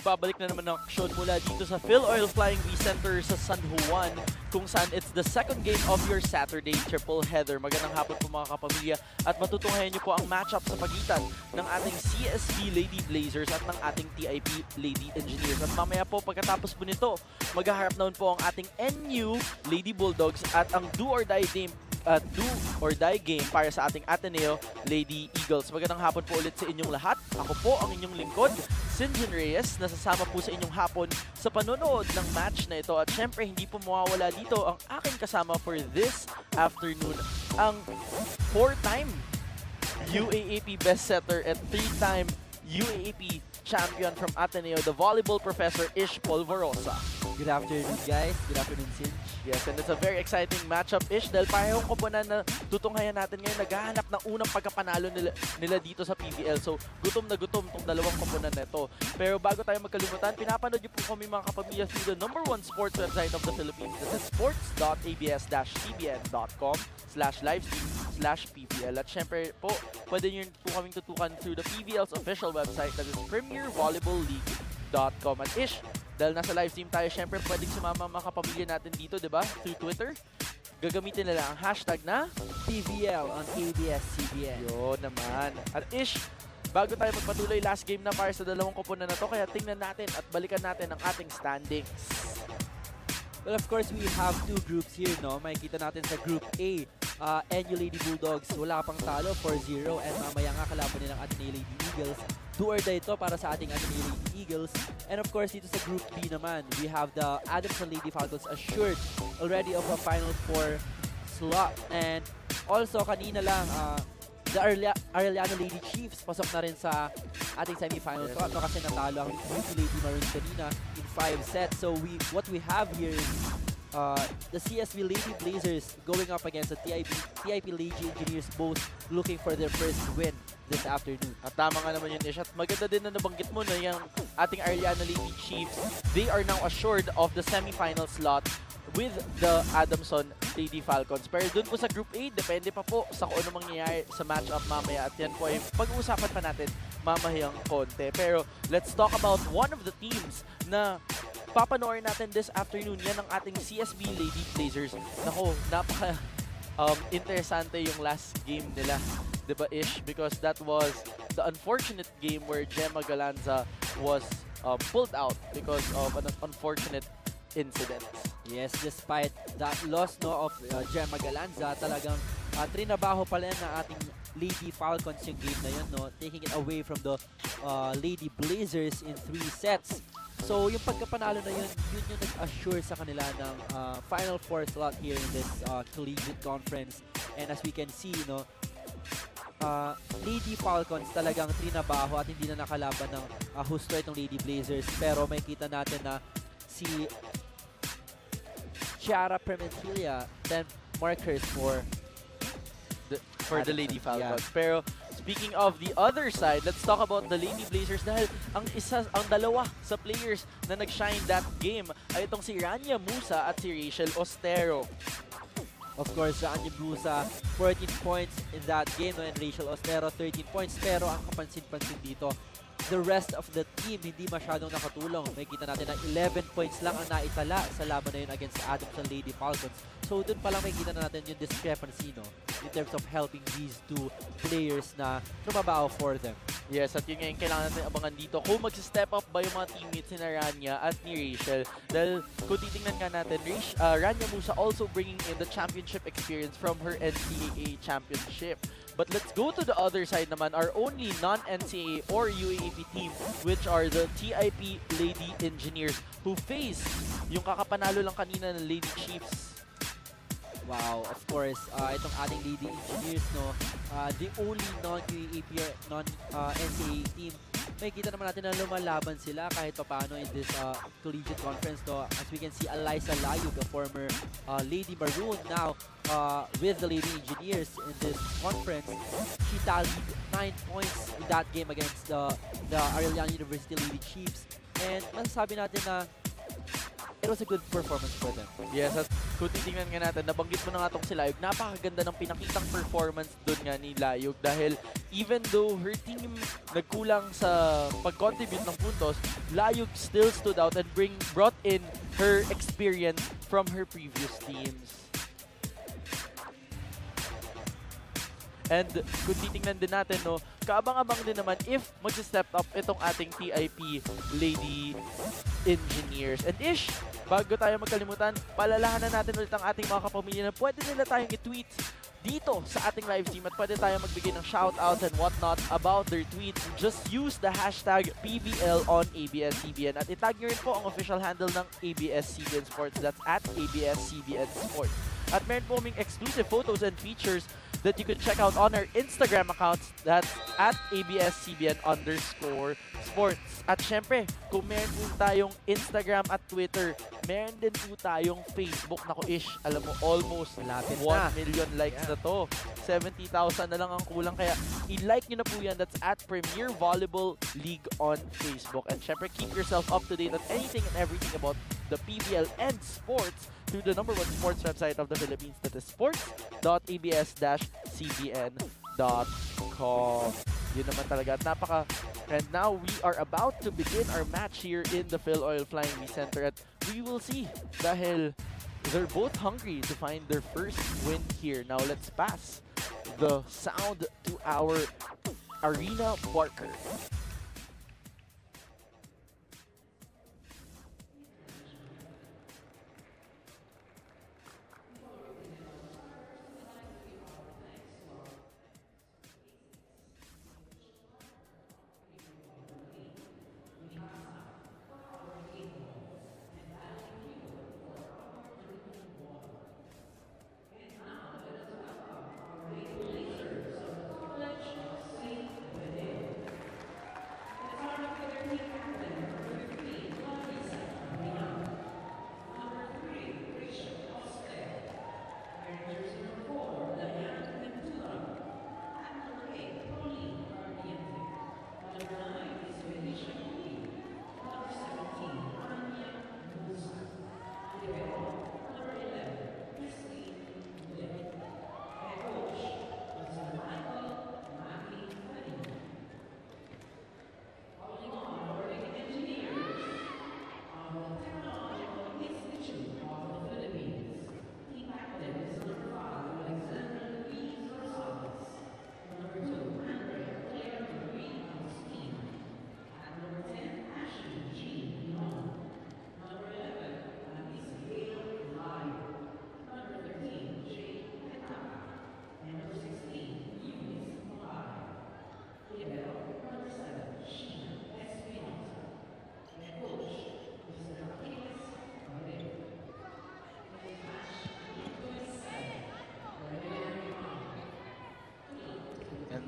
nagbabalik na naman ng aksyon mula dito sa Phil Oil Flying V Center sa San Juan, kung saan it's the second game of your Saturday triple header. Magandang hapon po mga kapamilya at matutunghayan niyo po ang matchup sa pagitan ng ating CSB Lady Blazers at ng ating TIP Lady Engineers. At mamaya po pagkatapos po nito, maghaharap naman po ang ating NU Lady Bulldogs at ang do or die game para sa ating Ateneo Lady Eagles. Magandang hapon po ulit sa inyong lahat. Ako po ang inyong lingkod, Sinjin Reyes. Nasasama po sa inyong hapon sa panonood ng match na ito. At syempre, hindi po mawawala dito ang aking kasama for this afternoon, ang 4-time UAAP best setter at 3-time UAAP champion from Ateneo, the volleyball professor Ish Polvorosa. Good afternoon, guys. Good afternoon, Sin. Yes, and it's a very exciting matchup, Ish, dahil parehong koponan na tutunghayan natin ngayon, naghahanap ng unang pagkapanalo nila dito sa PVL. So, gutom na gutom tong dalawang koponan na ito. Pero bago tayo magkalimutan, pinapanood niyo po kami mga kapamilya through the #1 sports website of the Philippines. This is sports.abs-cbn.com/livestream/PVL. At syempre po, pwede niyo po kaming tutukan through the PVL's official website, that is premiervolleyballleague.com. At Ish, dahil nasa live stream tayo, syempre pwedeng sumama mga kapamilya natin dito, di ba? Through Twitter. Gagamitin nila ang hashtag na PVL on ABS-CBN. Yun naman. At Ish, bago tayo magpatuloy, last game na para sa dalawang koponan na to, kaya tingnan natin at balikan natin ang ating standings. Well, of course, we have two groups here, no? Makikita natin sa Group A, NU Lady Bulldogs, wala pang talo, 4-0. And mamaya nga kalaban nilang Ateneo Lady Eagles. Do or die ito para sa ating Ateneo Lady Eagles. And of course, dito sa Group B naman, we have the Adamson Lady Falcons assured already of a Final Four slot. And also, kanina lang, the Arellano Lady Chiefs pasok na rin sa ating semifinal slot, no? Kasi natalo ang Beauty Lady Maroons kanina in 5 sets. So what we have here is the CSB Lady Blazers going up against the TIP Lady Engineers, both looking for their first win this afternoon. At tama nga naman yun, Ish. At maganda din na nabanggit mo na yung ating Arellano Lady Chiefs, they are now assured of the semifinal slot with the Adamson Lady Falcons. Pero dun po sa Group A, depende pa po sa kung ano mangyayari sa matchup mamaya. At yan po ay pag-uusapan pa natin mamayang konti. Pero let's talk about one of the teams na papanoorin natin this afternoon. Yan ang ating CSB Lady Blazers. Nako, napaka interesante yung last game nila, di ba, Ish? Because that was the unfortunate game where Gemma Galanza was pulled out because of an unfortunate incident. Yes, despite that loss, no, of Gemma Galanza, talagang trinabaho pala ng ating Lady Falcons yung game na yun, no, taking it away from the Lady Blazers in 3 sets. So, yung pagkapanalo na yun, yun yung nag-assure sa kanila ng Final Four slot here in this Collegiate Conference. And as we can see, no, Lady Falcons talagang trinabaho at hindi na nakalaban ng husto itong Lady Blazers. Pero may kita natin na si Chiara Prementilia 10 markers for the Lady Falcons. Yeah. Pero speaking of the other side, let's talk about the Lady Blazers dahil ang dalawa sa players na nag-shine that game ay itong si Rania Musa at si Rachel Ostero. Of course, Rania Musa 14 points in that game, no, and Rachel Ostero 13 points. Pero ang kapansin-pansin dito, the rest of the team hindi masyadong nakatulong. May kita natin na 11 points lang ang naitala sa laban na yun against Adamson Lady Falcons. So dun pa lang may kita na natin yung discrepancy, no, in terms of helping these two players na trumabaho for them. Yes, at yun nga yung kailangan natin abangan dito. Kung mag-step up ba yung mga teammates ni Rania at ni Rachel. Dahil kung titingnan nga natin, Rania Musa also bringing in the championship experience from her NCAA championship. But let's go to the other side naman, our only non-NCAA or UAAP team, which are the TIP Lady Engineers, who face yung kakapanalo lang kanina ng Lady Chiefs. Wow, of course, itong ating Lady Engineers, no, the only non-UAAP or non-NCAA team. May kita naman natin na lumalaban sila kahit pa paano in this Collegiate Conference, no. As we can see, Eliza Layug, a former Lady Maroon, now with the Lady Engineers in this conference. She tallied 9 points in that game against the Arellano University Lady Chiefs. And masasabi natin na it was a good performance for them. Yes, at kung titingnan nga natin, nabanggit mo na nga itong si Layog, napakaganda ng pinakitang performance doon nga ni Layog dahil even though her team nagkulang sa pag-contribute ng puntos, Layog still stood out and brought in her experience from her previous teams. And kung titingnan din natin, no, kaabang-abang din naman if mag-step up itong ating TIP Lady Engineers. And Ish, bago tayo magkalimutan, palalahanan natin ulit ang ating mga kapamilya na pwede nila tayong i-tweet dito sa ating live team at pwede tayong magbigay ng shoutouts and whatnot about their tweets. Just use the hashtag PVL on ABS-CBN at itag nyo rin po ang official handle ng ABS-CBN Sports. That's at ABS-CBN Sports. At meron po kaming exclusive photos and features that you can check out on our Instagram accounts. That's at ABS-CBN_sports. At syempre, kung meron po tayong Instagram at Twitter, meron din po tayong Facebook. Naku Ish, alam mo, almost 1 million likes na to. 70,000 na lang ang kulang. Kaya i-like nyo na po yan. That's at Premier Volleyball League on Facebook. And syempre, keep yourself up to date on anything and everything about the PVL and sports through the #1 sports website of the Philippines, that is sports.abs-cbn.com. Yun naman talaga. At and now we are about to begin our match here in the Phil Oil Flying V Center. At we will see dahil they're both hungry to find their first win here. Now let's pass the sound to our Arena Barker.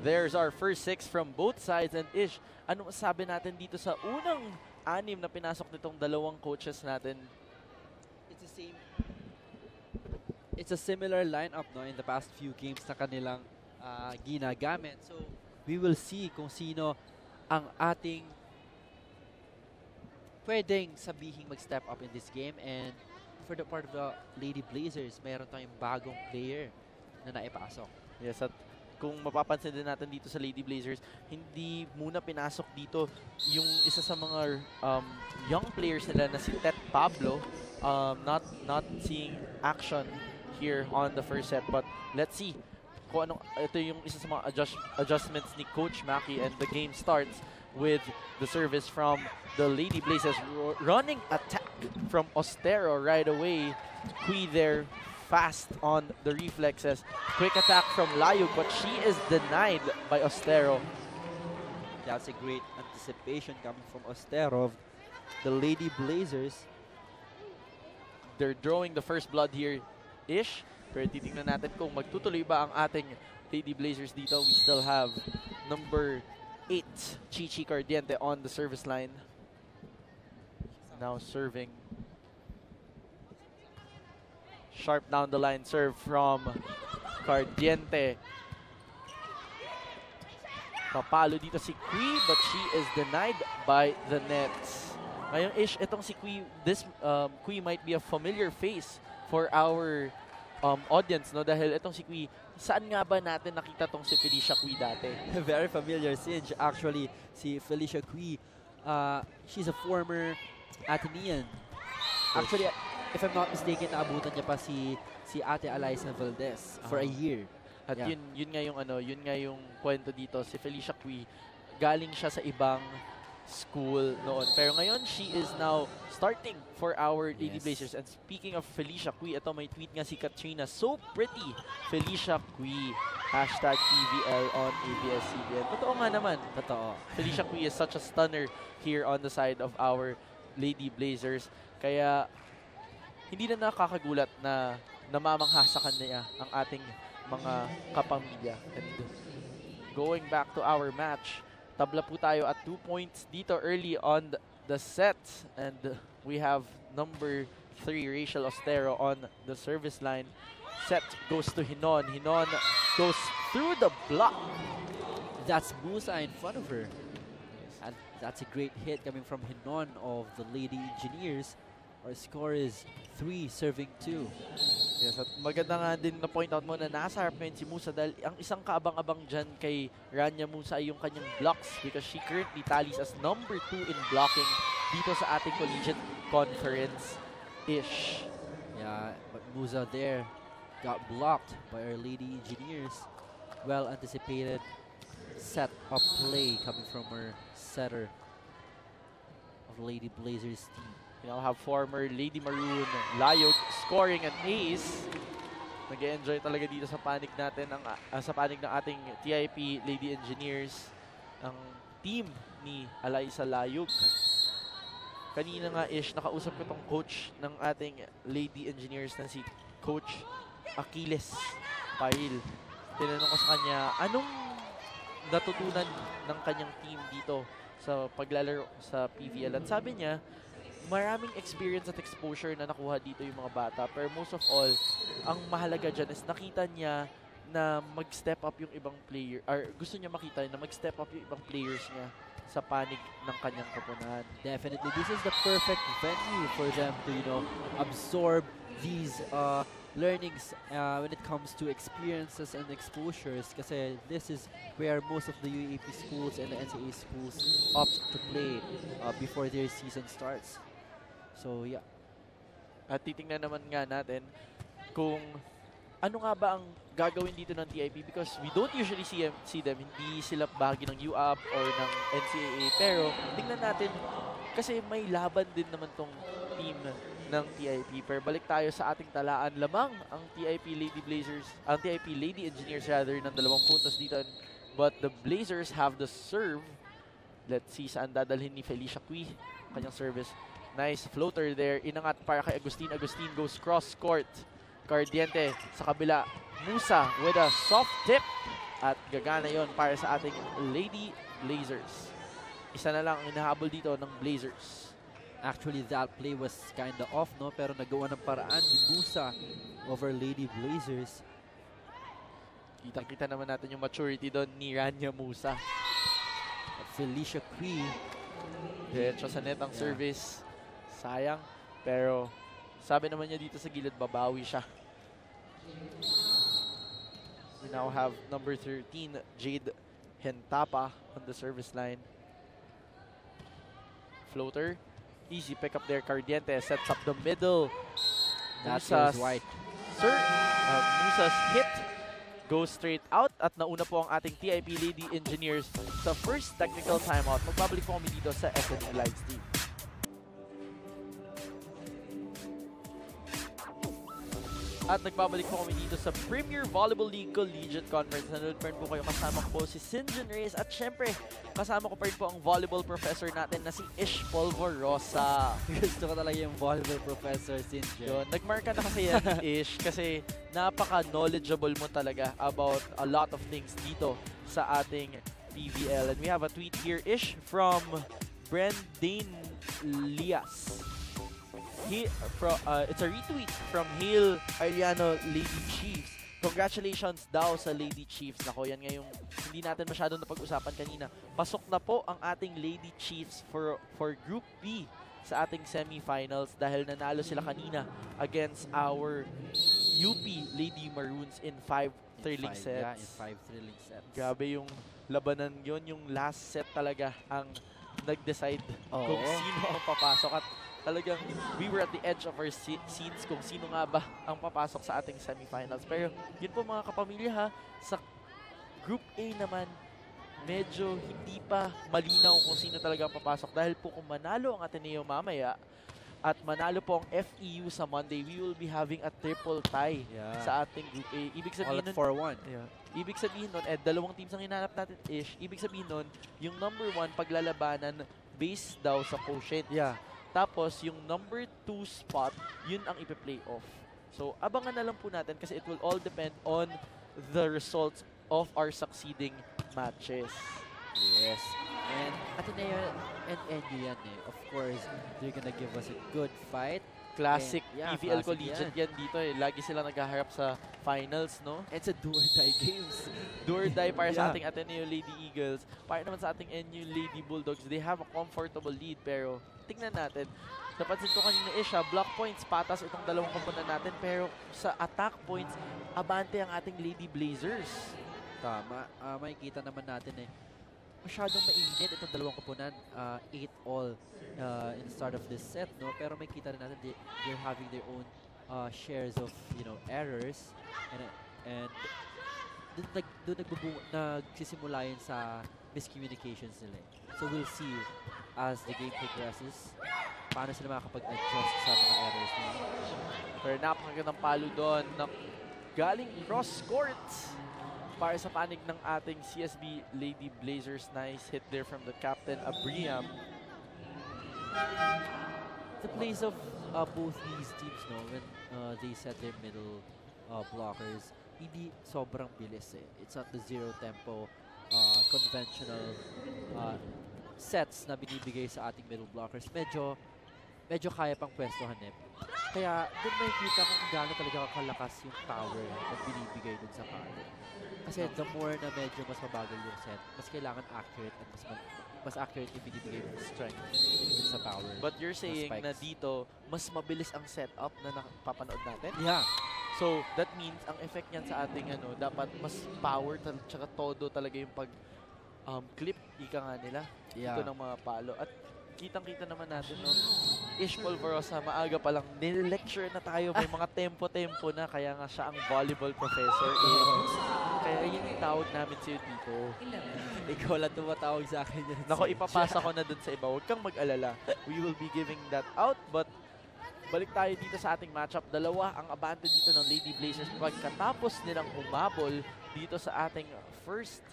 There's our first 6 from both sides. And Ish, ano masabi natin dito sa unang 6 na pinasok nitong dalawang coaches natin? It's a similar lineup, no, in the past few games na kanilang ginagamit. So we will see kung sino ang ating pwedeng sabihing mag-step up in this game. And for the part of the Lady Blazers, mayroon tayong bagong player na naipasok. Yes, at kung mapapansin din natin dito sa Lady Blazers, hindi muna pinasok dito yung isa sa mga young players nila na si Tet Pablo. Not seeing action here on the first set, but let's see kung ano, ito yung isa sa mga adjustments ni Coach Maki, and the game starts with the service from the Lady Blazers. Running attack from Ostero right away. Kui there, fast on the reflexes. Quick attack from Layog, but she is denied by Ostero. That's a great anticipation coming from Ostero. The Lady Blazers. They're drawing the first blood here, Ish. Pero titingnan natin kung magtutuloy ba ang ating Lady Blazers dito. We still have number 8, Chichi Cardiente, on the service line. Now serving. Sharp down the line serve from Cardiente. Papalo dito si Kui, but she is denied by the nets. Ngayon, Ish, itong si Kui, Kui might be a familiar face for our audience, no? Dahil itong si Kui, saan nga ba natin nakita tong si Felicia Kui dati? Very familiar, Singe. Actually, si Felicia Kui, she's a former Atenean. Actually, if I'm not mistaken, naabutan niya pa si Ate Eliza Valdez for a year. At yun nga yung kwento dito. Si Felicia Kui, galing siya sa ibang school noon. Pero ngayon, she is now starting for our Lady Blazers. And speaking of Felicia Kui, ito may tweet nga si Katrina. So pretty, Felicia Kui. Hashtag PVL on ABS-CBN. Totoo nga naman. Totoo. Felicia Kui is such a stunner here on the side of our Lady Blazers. Kaya, hindi na nakakagulat na namamangha sa kanya ang ating mga kapamilya. And going back to our match, tabla po tayo at 2 points dito early on the set. And we have number 3, Rachel Ostero on the service line. Sept goes to Hinon. Hinon goes through the block. That's Musa in front of her. And that's a great hit coming from Hinon of the Lady Engineers. Our score is 3 serving 2. Yes, at maganda nga din na point out mo na nasa harap ngayon si Musa dahil ang isang kaabang-abang dyan kay Rania Musa ay yung kanyang blocks because she currently tallies as number 2 in blocking dito sa ating collegiate conference-ish. Yeah, but Musa there got blocked by our Lady Engineers. Well anticipated set of play coming from our setter of Lady Blazers team. We now have former Lady Maroon Layog scoring an ace. Nag-enjoy talaga dito sa panig natin sa panig ng ating TIP Lady Engineers ang team ni Eliza Layog. Kanina nga Ish, nakausap ko tong coach ng ating Lady Engineers na si Coach Achilles Pail. Tinanong ko sa kanya, anong natutunan ng kanyang team dito sa paglalaro sa PVL? At sabi niya, maraming experience at exposure na nakuha dito yung mga bata. Pero most of all, ang mahalaga dyan is nakita niya na mag-step up yung ibang player, or gusto niya makita na mag-step up yung ibang players niya sa panig ng kanyang koponahan. Definitely, this is the perfect venue for them to, absorb these learnings when it comes to experiences and exposures. Kasi this is where most of the UAP schools and the NCAA schools opt to play before their season starts. So, yeah. At titingnan naman nga natin kung ano nga ba ang gagawin dito ng TIP because we don't usually see them. Hindi sila bahagi ng UAP or ng NCAA. Pero tingnan natin kasi may laban din naman tong team ng TIP. Pero balik tayo sa ating talaan. Lamang ang TIP Lady Blazers, ang TIP Lady Engineers rather ng 2 puntos dito. But the Blazers have the serve. Let's see saan dadalhin ni Felicia Kui kanyang service. Nice floater there. Inangat para kay Agustin. Agustin goes cross court. Cardiente sa kabila. Musa with a soft tip. At gagana yon para sa ating Lady Blazers. Isa na lang ang hinahabol dito ng Blazers. Actually, that play was kinda off, no? Pero nagawa ng paraan ni Musa over Lady Blazers. Kita-kita naman natin yung maturity doon ni Rania Musa. At Felicia Kui. Diretso sa net ang service. Sayang. Pero sabi naman niya dito sa gilid, babawi siya. We now have number 13, Jade Hentapa on the service line. Floater. Easy pick up there. Cardiente sets up the middle. That was white. Musa's hit goes straight out at nauna po ang ating TIP Lady Engineers sa first technical timeout. Magbabalik po kami dito sa SNE Live Stream. At nagbabalik po kami dito sa Premier Volleyball League Collegiate Conference. Nanood pa rin po kayo. Kasama ko po si Sinjin Reyes. At syempre, kasama ko pa rin po ang volleyball professor natin na si Ish Polvorosa. Gusto ko talaga yung volleyball professor, Sinjin. Yun, nagmarka na kasi yan, Ish. Kasi napaka-knowledgeable mo talaga about a lot of things dito sa ating PVL. And we have a tweet here, Ish, from Brendan Lias. It's a retweet from Hale Ariano Lady Chiefs. Congratulations daw sa Lady Chiefs. Nako, yan nga yung hindi natin masyadong napag-usapan kanina. Pasok na po ang ating Lady Chiefs for Group B sa ating semifinals dahil nanalo sila kanina against our UP Lady Maroons in 5 thrilling sets. Yeah, in 5 thrilling sets. Grabe yung labanan yon, yung last set talaga ang nag-decide kung sino ang papasok at talagang we were at the edge of our seats kung sino nga ba ang papasok sa ating semifinals. Pero yun po mga kapamilya ha, sa Group A naman, medyo hindi pa malinaw kung sino talaga ang papasok dahil po kung manalo ang Ateneo mamaya at manalo po ang FEU sa Monday, we will be having a triple tie sa ating Group A. Ibig sabihin all at 4-1. Ibig sabihin nun, dalawang teams ang hinanap natin ish. Ibig sabihin nun, yung number 1 paglalabanan based daw sa quotient. Tapos, yung number 2 spot, yun ang ipi-play off. So, abangan na lang po natin kasi it will all depend on the results of our succeeding matches. Yes. And Ateneo and NU yan eh. Of course, they're gonna give us a good fight. Classic And, PVL classic Collegiate yan dito eh. Lagi sila naghaharap sa finals, no? It's a do-or-die games. Do-or-die para sa ating Ateneo Lady Eagles. Para naman sa ating NU Lady Bulldogs, they have a comfortable lead pero tingnan natin. Napansin ko kanina block points, patas itong dalawang komponan natin pero sa attack points, abante ang ating Lady Blazers. Tama. Makikita naman natin eh. Masyadong mainit itong dalawang koponan. 8-all in the start of this set, no? Pero may kita rin natin they're having their own shares of, errors. And doon nagsisimula yun sa miscommunications nila. So we'll see as the game progresses paano sila makakapag-adjust sa mga errors nila. Pero napakagandang palo doon na galing cross court para sa panig ng ating CSB Lady Blazers. Nice hit there from the captain, Abriam. The plays of both these teams, no, when they set their middle blockers, hindi sobrang bilis eh. It's not the zero tempo conventional sets na binibigay sa ating middle blockers. Medyo kaya pang pwestohan eh. Kaya doon makikita kung gaano talaga kalakas yung power na binibigay dun sa palo. Kasi the more na medyo mas mabagal yung set, mas kailangan accurate at mas accurate yung binibigay yung strength dun sa power. But you're saying na dito, mas mabilis ang setup na napapanood natin? Yeah. So, that means ang effect niyan sa ating dapat mas power tsaka todo talaga yung pag clip, ika nga nila, dito ng mga palo. At kitang-kita naman natin, no? Ish Polvorosa, maaga pa lang, nil-lecture na tayo, may mga tempo-tempo na, kaya nga siya ang volleyball professor. Kaya yun yung tawag namin sa'yo dito. Ikaw lang tumatawag sa akin yun. Nako, ipapasa ko na dun sa iba. Huwag kang mag-alala. We will be giving that out, but balik tayo dito sa ating matchup. Dalawa ang abante dito ng Lady Blazers pagkatapos nilang umabol dito sa ating first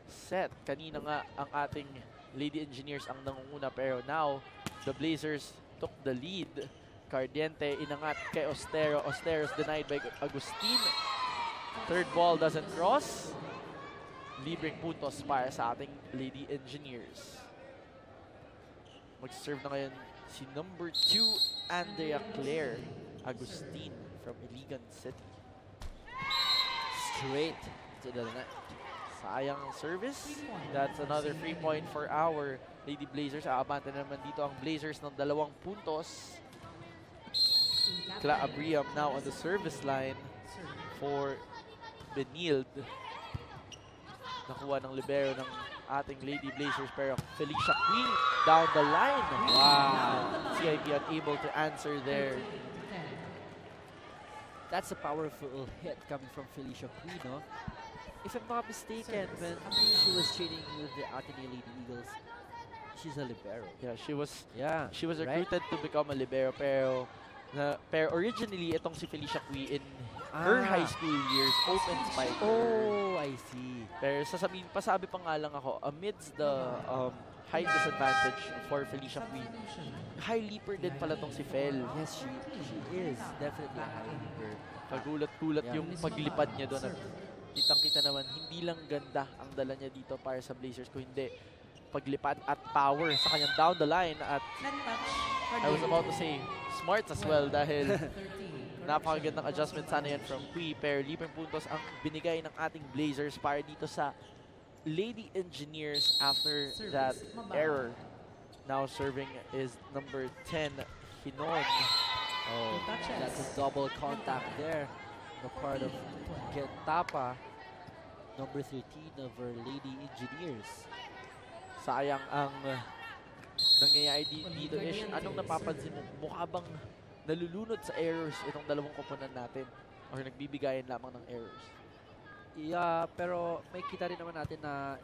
set. Kanina nga ang ating Lady Engineers ang nangunguna pero now the Blazers took the lead. Cardiente inangat kay Ostero. Ostero's denied by Agustin. Third ball doesn't cross. Libreng puntos para sa ating Lady Engineers. Mag-serve na ngayon si number 2 Andrea Claire Agustin from Iligan City. Straight to the net. Sayang ang service. That's another free point for our Lady Blazers. Aabante naman dito ang Blazers ng 2 puntos. Cla Abriam now on the service line for Benild. Nakuha ng libero ng ating Lady Blazers pero Felicia Queen down the line. Wow! CIB unable to answer there. That's a powerful hit coming from Felicia Queen, no? If I'm not mistaken, when she was training with the Ateneo Lady Eagles, she's a libero. Yeah, she was right? recruited to become a libero pero originally itong si Felicia Cui in her high school years open spiker. Oh, I see. Pero pasabi pa nga lang ako, amidst the height disadvantage for Felicia Cui, high leaper din pala tong si Fel. Yes, she is definitely a high leaper. Kagulat-gulat yung paglipad niya doon. Kitang-kita naman, hindi lang ganda ang dala niya dito para sa Blazers, kung hindi paglipad at power sa kanyang down the line. At I was about to say, smart as well dahil napakagandang adjustment sana yan from Cui. Pero libreng puntos ang binigay ng ating Blazers para dito sa Lady Engineers after that error Now serving is number 10, Hinon. Oh, that's a double contact there. The part of Gentapa, number 13 of our Lady Engineers. Sayang ang nangyayari dito. Ish, anong napapansin mo? Mukha bang nalulunod sa errors itong dalawang koponan natin? Or nagbibigayan lamang ng errors? Yeah, pero may kita rin naman natin na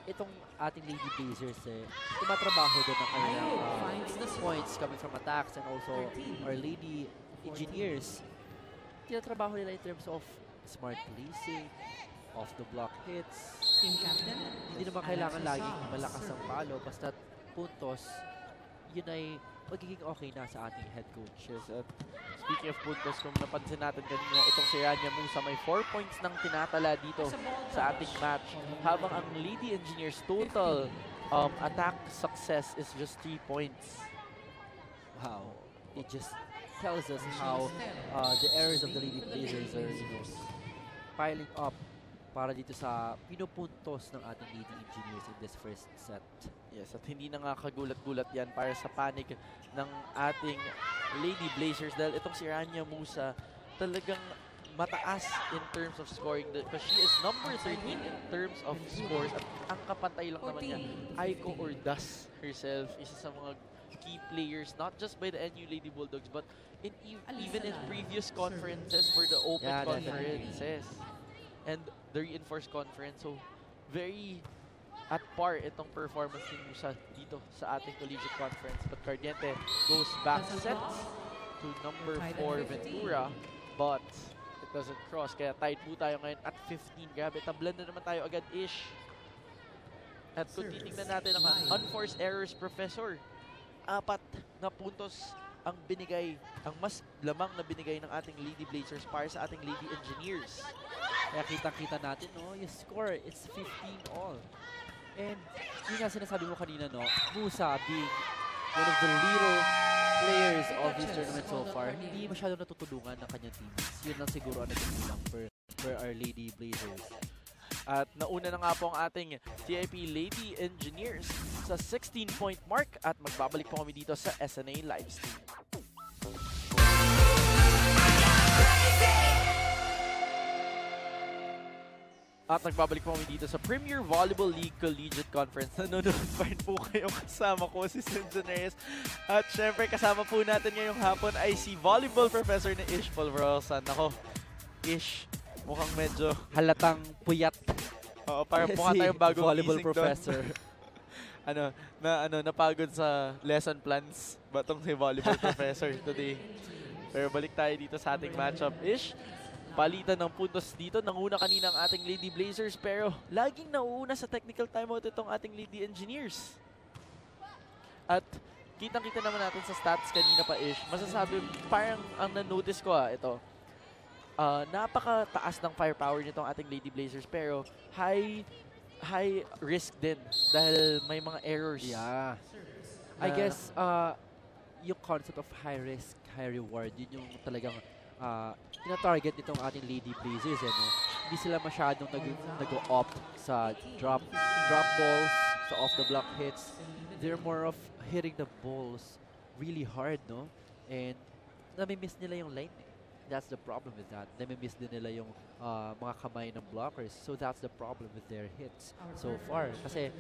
itong ating Lady Blazers tumatrabaho din ng kanilang points coming from attacks, and also our Lady Engineers, tinatrabaho nila in terms of smart placing, off the block hits. Hindi naman kailangan laging malakas ang palo, basta puntos, yun ay magiging okay na sa ating head coach. Yes, at speaking of puntos, kung napansin natin kanina, itong si Rania Musa may 4 points nang tinatala dito sa ating match. Habang ang Lady Engineers total attack success is just 3 points. Wow. It just tells us how the errors of the Lady Blazers are piling up para dito sa pinupuntos ng ating Lady Engineers in this first set. Yes, at hindi na nga kagulat-gulat yan para sa panic ng ating Lady Blazers dahil itong si Rania Musa talagang mataas in terms of scoring because she is number 13 in terms of scores at ang kapantay lang naman niya, Aiko or Das herself, isa sa mga key players not just by the NU Lady Bulldogs but even in previous conferences for the open conferences and the reinforced conference. So very at par itong performance ni Musa dito sa ating collegiate conference. But Cardiente goes back sets to number 4 Ventura, but it doesn't cross. Kaya tied po tayo ngayon at 15. Grabe, tablan na naman tayo agad-ish. At kung titignan natin ang unforced errors, Professor, 4 na puntos ang binigay, ang mas lamang na binigay ng ating Lady Blazers para sa ating Lady Engineers. Kaya kitang-kita natin, no, yung score, it's 15 all. And yun nga sinasabi mo kanina, no, Musa being one of the little players of this tournament so far, hindi masyado natutulungan ng kanyang teammates. Yun lang siguro ang nagkulang for our Lady Blazers. At nauna na nga po ang ating TIP Lady Engineers sa 16-point mark at magbabalik po kami dito sa SNA Livestream. At nagbabalik po kami dito sa Premier Volleyball League Collegiate Conference. Nanonood pa rin po kayo kasama ko, si Senjones. At syempre kasama po natin ngayong hapon ay si volleyball professor ni Ish Polvorosan. Ako, Ish, mukhang medyo halatang puyat. Oo, parang mukha tayong bagong volleyball gising professor. Napagod sa lesson plans ba tong si volleyball professor today. Pero balik tayo dito sa ating matchup. Ish, palitan ng puntos dito. Nanguna kanina ang ating Lady Blazers pero laging nauuna sa technical timeout itong ating Lady Engineers. At kitang-kita naman natin sa stats kanina pa, Ish. Masasabi, parang ang na-notice ko ito. Napakataas ng firepower nitong ating Lady Blazers pero high risk din dahil may mga errors. Yeah. I guess yung concept of high risk, high reward, yun yung talagang tina-target nitong ating Lady Blazers. Hindi sila masyadong nag-opt sa drop balls, sa off-the-block hits. They're more of hitting the balls really hard, no? And nami-miss nila yung line. That's the problem with that. Nami-miss din nila yung mga kamay ng blockers. So that's the problem with their hits so far. Kasi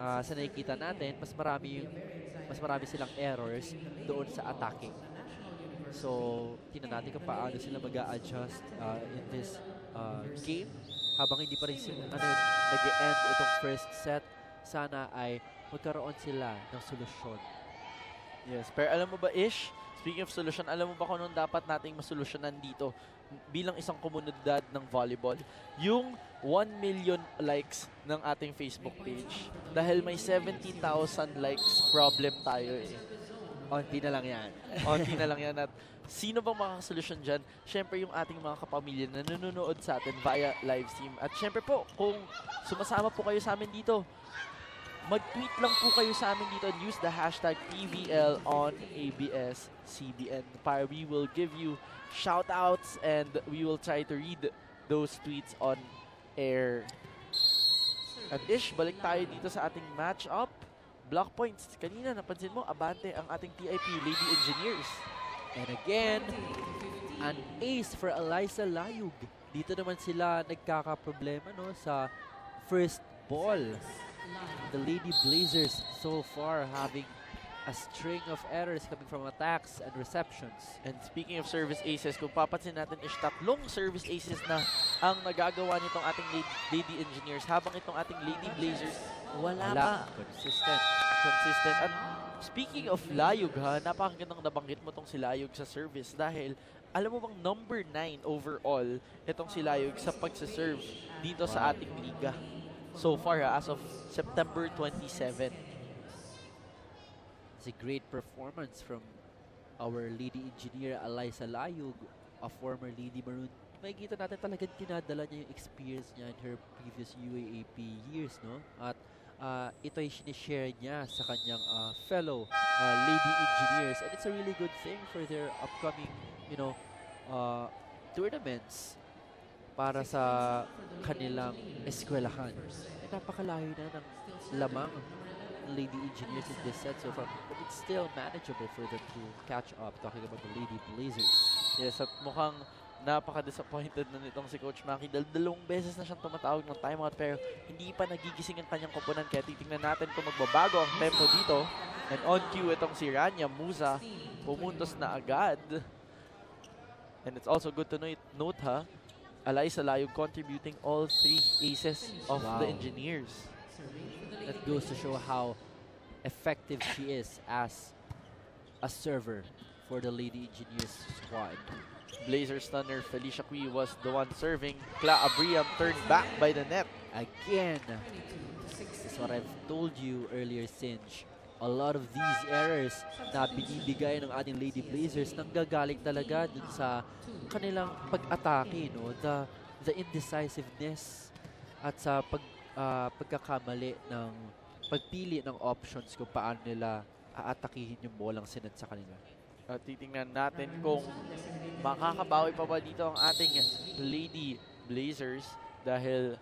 sa nakikita natin, mas marami silang errors doon sa attacking. So, tingnan natin kung paano sila mag-a-adjust in this game. Habang hindi pa rin nag-e-end itong first set, sana ay magkaroon sila ng solusyon. Yes, pero alam mo ba, Ish, speaking of solution, alam mo ba kung anong dapat nating masolusyonan dito bilang isang komunidad ng volleyball? Yung 1 million likes ng ating Facebook page. Dahil may 70,000 likes problem tayo Onti na lang yan. Onti na lang yan. At sino bang makakasolusyon dyan? Siyempre yung ating mga kapamilya na nanonood sa atin via live stream. At siyempre po, kung sumasama po kayo sa amin dito, mag-tweet lang po kayo sa amin dito and use the hashtag PVL on ABS-CBN para we will give you shoutouts and we will try to read those tweets on air. At Ish, balik tayo dito sa ating matchup. block points. Kanina, napansin mo, abante ang ating TIP Lady Engineers. And again, an ace for Eliza Layug. Dito naman sila nagkakaproblema no, sa first ball. The Lady Blazers so far having a string of errors coming from attacks and receptions. And speaking of service aces, kung papansin natin is tatlong service aces na ang nagagawa nitong ating Lady Engineers, habang itong ating Lady Blazers wala pa. Consistent. At speaking of Layug ha, napakagandang nabanggit mo tong si Layug sa service dahil alam mo bang number 9 overall itong si Layug sa pagsaserve dito sa ating liga. So far as of September 27. It's a great performance from our Lady Engineer Eliza Layug, a former Lady Maroon. Makikita natin talagang tinadala niya yung experience niya in her previous UAAP years, no? At ito ay sinishare niya sa kanyang fellow Lady Engineers, and it's a really good thing for their upcoming, you know, tournaments para sa kanilang eskwelahan. And napakalayo na ng lamang Lady Engineers in this set so far, but it's still manageable for them to catch up, talking about the Lady Blazers. Yes, at mukhang napaka-disappointed na nitong si Coach Maki dahil 2 beses na siyang tumatawag ng timeout pero hindi pa nagigising ang kanyang koponan, kaya titingnan natin kung magbabago ang tempo dito. And on cue itong si Rania Musa, pumuntos na agad. And it's also good to note ha, Eliza Layug contributing all 3 aces of the Engineers. That goes to show how effective she is as a server for the Lady Engineers squad. Blazer stunner Felicia Cui was the one serving. Kla Abriam turned back by the net. Again, this is what I've told you earlier, Singe. A lot of these errors na binibigay ng ating Lady Blazers nanggagaling talaga dun sa kanilang pag-atake, no? The indecisiveness at sa pagkakamali ng pagpili ng options kung paano nila aatakihin yung bolang sinad sa kanila. At titingnan natin kung makakabawi pa ba dito ang ating Lady Blazers dahil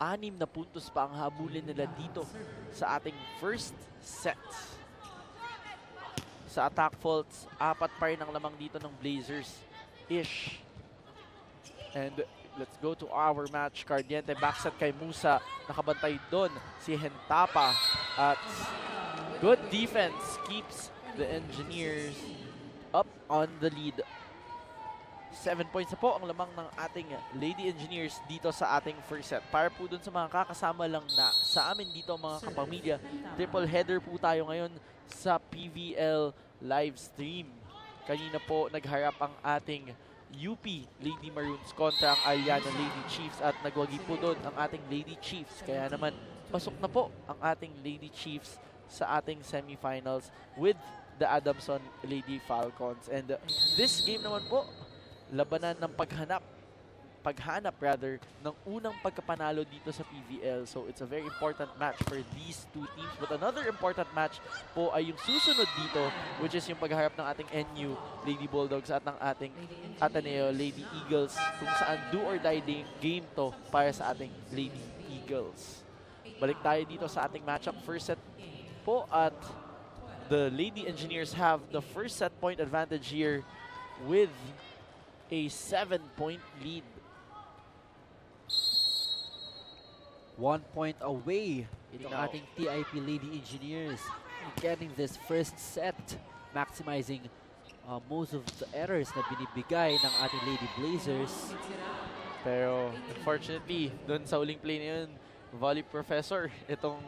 6 na puntos pa ang habulin nila dito sa ating first set. Sa attack faults, 4 pa rin ang lamang dito ng Blazers-ish. And let's go to our match. Cardiente backset kay Musa. Nakabantay doon si Hentapa. At good defense keeps the Engineers up on the lead. 7 points na po ang lamang ng ating Lady Engineers dito sa ating first set. Para po dun sa mga kakasama lang na sa amin dito mga kapamilya, triple header po tayo ngayon sa PVL live stream. Kanina po nagharap ang ating UP Lady Maroons kontra ang Aliana Lady Chiefs at nagwagi po doon ang ating Lady Chiefs. Kaya naman pasok na po ang ating Lady Chiefs sa ating semifinals with the Adamson Lady Falcons. And this game naman po, labanan ng paghanap ng unang pagkapanalo dito sa PVL. So it's a very important match for these two teams. But another important match po ay yung susunod dito, which is yung pagharap ng ating NU Lady Bulldogs at ng ating Ateneo Lady Eagles, kung saan do or die game to para sa ating Lady Eagles. Balik tayo dito sa ating matchup. First set po at the Lady Engineers have the first set point advantage here with a 7-point lead. 1 point away itong ating TIP Lady Engineers getting this first set, maximizing most of the errors na binibigay ng ating Lady Blazers. Pero unfortunately, dun sa uling play na yun, Volley Professor, itong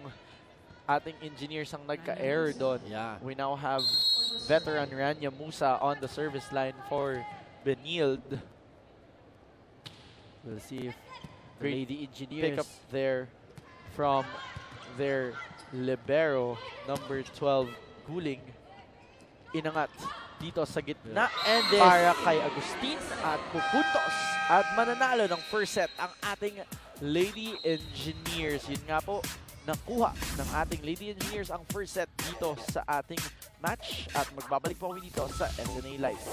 ating Engineers ang nagka-error doon. Yeah. We now have veteran Rania Musa on the service line for Benilde. We'll see if the Great Lady Engineers pick up there from their libero, number 12, Guling. Inangat dito sa gitna. And para kay Agustin at pupuntos at mananalo ng first set ang ating Lady Engineers. Yun nga po, nakuha ng ating Lady Engineers ang first set dito sa ating match at magbabalik po kami dito sa SNA Live.